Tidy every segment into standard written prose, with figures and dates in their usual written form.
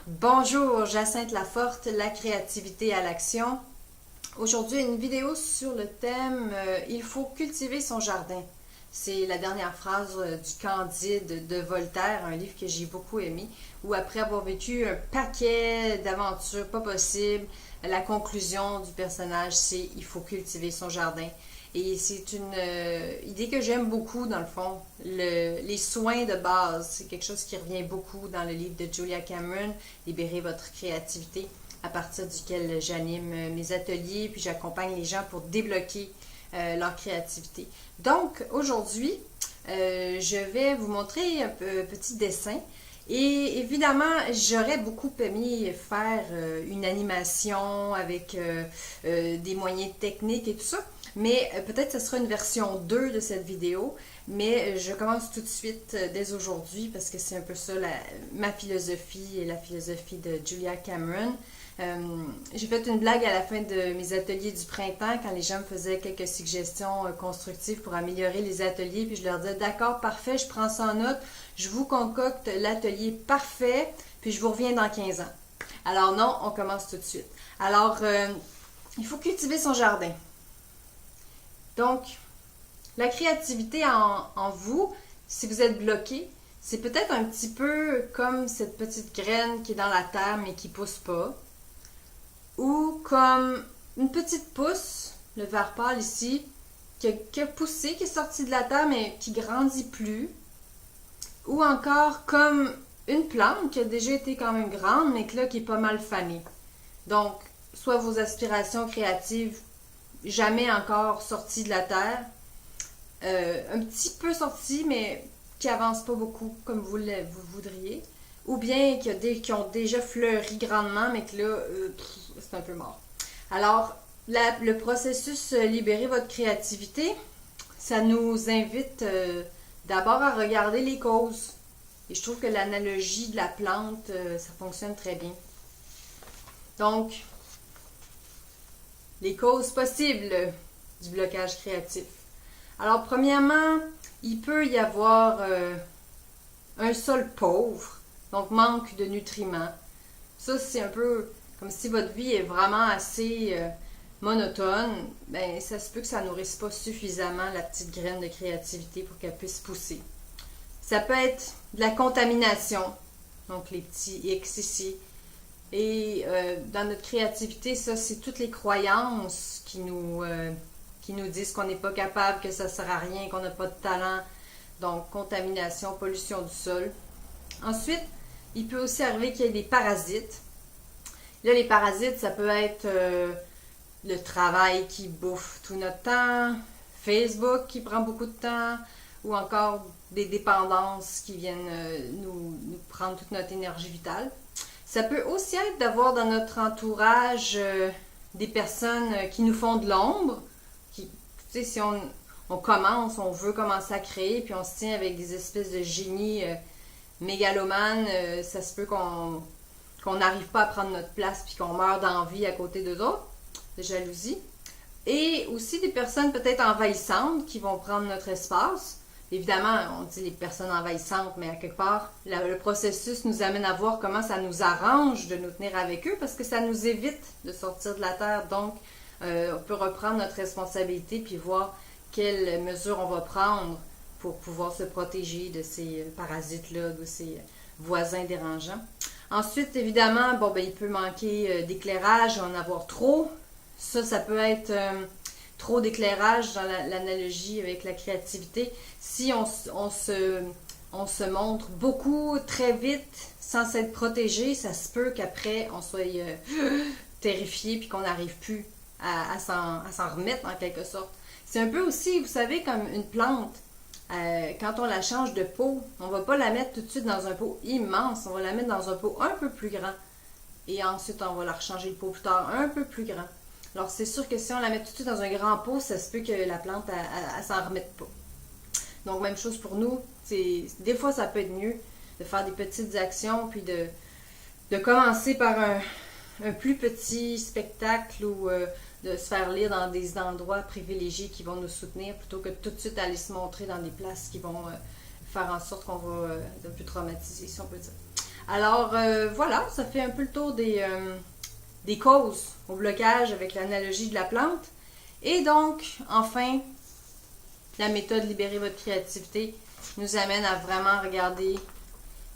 Bonjour, Jacinthe Laforte, la créativité à l'action. Aujourd'hui, une vidéo sur le thème Il faut cultiver son jardin. C'est la dernière phrase du Candide de Voltaire, un livre que j'ai beaucoup aimé, où après avoir vécu un paquet d'aventures pas possibles, la conclusion du personnage, c'est il faut cultiver son jardin. Et c'est une idée que j'aime beaucoup, dans le fond. Les soins de base, c'est quelque chose qui revient beaucoup dans le livre de Julia Cameron, Libérez votre créativité, à partir duquel j'anime mes ateliers, puis j'accompagne les gens pour débloquer leur créativité. Donc, aujourd'hui, je vais vous montrer un petit dessin. Et évidemment, j'aurais beaucoup aimé faire une animation avec des moyens techniques et tout ça. Mais peut-être que ce sera une version 2 de cette vidéo. Mais je commence tout de suite dès aujourd'hui parce que c'est un peu ça ma philosophie et la philosophie de Julia Cameron. J'ai fait une blague à la fin de mes ateliers du printemps quand les gens me faisaient quelques suggestions constructives pour améliorer les ateliers. Puis je leur disais, d'accord, parfait, je prends ça en note. Je vous concocte l'atelier parfait, puis je vous reviens dans 15 ans. Alors non, on commence tout de suite. Alors, il faut cultiver son jardin. Donc, la créativité en vous, si vous êtes bloqué, c'est peut-être un petit peu comme cette petite graine qui est dans la terre mais qui ne pousse pas. Ou comme une petite pousse, le vert pâle ici, qui a poussé, qui est sorti de la terre mais qui ne grandit plus. Ou encore comme une plante qui a déjà été quand même grande mais qui est pas mal fanée. Donc, soit vos aspirations créatives jamais encore sorties de la terre, un petit peu sorties, mais qui avancent pas beaucoup comme vous voudriez, ou bien qui ont déjà fleuri grandement, mais que là, c'est un peu mort. Alors, le processus libérer votre créativité, ça nous invite d'abord à regarder les causes. Et je trouve que l'analogie de la plante, ça fonctionne très bien. Donc, les causes possibles du blocage créatif. Alors, premièrement, il peut y avoir un sol pauvre, donc manque de nutriments. Ça, c'est un peu comme si votre vie est vraiment assez monotone. Ben, ça se peut que ça ne nourrisse pas suffisamment la petite graine de créativité pour qu'elle puisse pousser. Ça peut être de la contamination, donc les petits X ici. Et dans notre créativité, ça, c'est toutes les croyances qui nous disent qu'on n'est pas capable, que ça ne sert à rien, qu'on n'a pas de talent. Donc, contamination, pollution du sol. Ensuite, il peut aussi arriver qu'il y ait des parasites. Là, les parasites, ça peut être le travail qui bouffe tout notre temps, Facebook qui prend beaucoup de temps, ou encore des dépendances qui viennent nous prendre toute notre énergie vitale. Ça peut aussi être d'avoir dans notre entourage des personnes qui nous font de l'ombre. Tu sais, si on commence, on veut commencer à créer, puis on se tient avec des espèces de génies mégalomanes, ça se peut qu'on n'arrive pas à prendre notre place, puis qu'on meurt d'envie à côté d'eux autres, de jalousie. Et aussi des personnes peut-être envahissantes qui vont prendre notre espace. Évidemment, on dit les personnes envahissantes, mais à quelque part, le processus nous amène à voir comment ça nous arrange de nous tenir avec eux parce que ça nous évite de sortir de la terre. Donc, on peut reprendre notre responsabilité puis voir quelles mesures on va prendre pour pouvoir se protéger de ces parasites-là, de ces voisins dérangeants. Ensuite, évidemment, il peut manquer d'éclairage, en avoir trop. Ça peut être trop d'éclairage dans l'analogie avec la créativité. Si on se montre beaucoup, très vite, sans s'être protégé, ça se peut qu'après, on soit terrifié puis qu'on n'arrive plus à s'en remettre en quelque sorte. C'est un peu aussi, vous savez, comme une plante. Quand on la change de pot, on ne va pas la mettre tout de suite dans un pot immense, on va la mettre dans un pot un peu plus grand. Et ensuite, on va la rechanger le pot plus tard, un peu plus grand. Alors, c'est sûr que si on la met tout de suite dans un grand pot, ça se peut que la plante, elle s'en remette pas. Donc, même chose pour nous. Des fois, ça peut être mieux de faire des petites actions, puis de commencer par un plus petit spectacle ou de se faire lire dans des endroits privilégiés qui vont nous soutenir, plutôt que tout de suite aller se montrer dans des places qui vont faire en sorte qu'on va être un peu traumatisé, si on peut dire. Alors voilà, ça fait un peu le tour des causes au blocage avec l'analogie de la plante. Et donc, enfin, la méthode Libérer votre créativité nous amène à vraiment regarder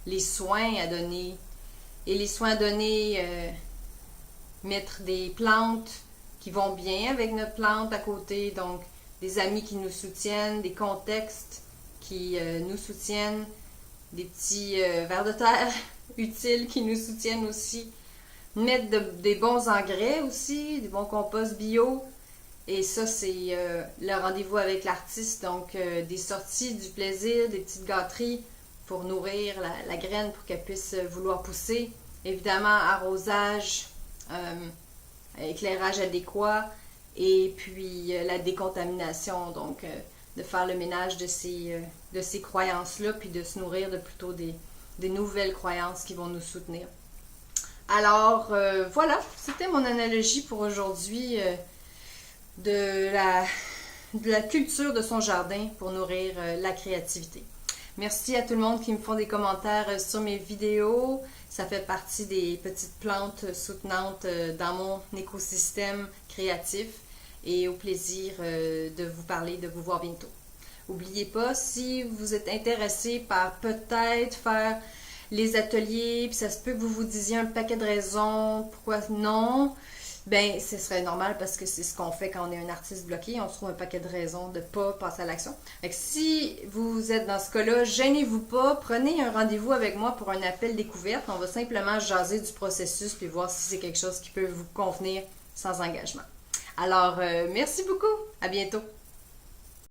les soins à donner. Et les soins à donner, mettre des plantes qui vont bien avec notre plante à côté, donc des amis qui nous soutiennent, des contextes qui nous soutiennent, des petits vers de terre utiles qui nous soutiennent aussi, mettre des bons engrais aussi, des bons composts bio. Et ça, c'est le rendez-vous avec l'artiste, donc des sorties, du plaisir, des petites gâteries pour nourrir la graine pour qu'elle puisse vouloir pousser. Évidemment, arrosage, éclairage adéquat et puis la décontamination, donc de faire le ménage de ces croyances-là, puis de se nourrir de plutôt des nouvelles croyances qui vont nous soutenir. Alors, voilà, c'était mon analogie pour aujourd'hui de la culture de son jardin pour nourrir la créativité. Merci à tout le monde qui me font des commentaires sur mes vidéos. Ça fait partie des petites plantes soutenantes dans mon écosystème créatif. Et au plaisir de vous parler, de vous voir bientôt. N'oubliez pas, si vous êtes intéressé par peut-être faire les ateliers, puis ça se peut que vous vous disiez un paquet de raisons pourquoi non, ben ce serait normal parce que c'est ce qu'on fait quand on est un artiste bloqué, on trouve un paquet de raisons de ne pas passer à l'action. Fait que si vous êtes dans ce cas-là, gênez-vous pas, prenez un rendez-vous avec moi pour un appel découverte. On va simplement jaser du processus puis voir si c'est quelque chose qui peut vous convenir sans engagement. Alors, merci beaucoup, à bientôt.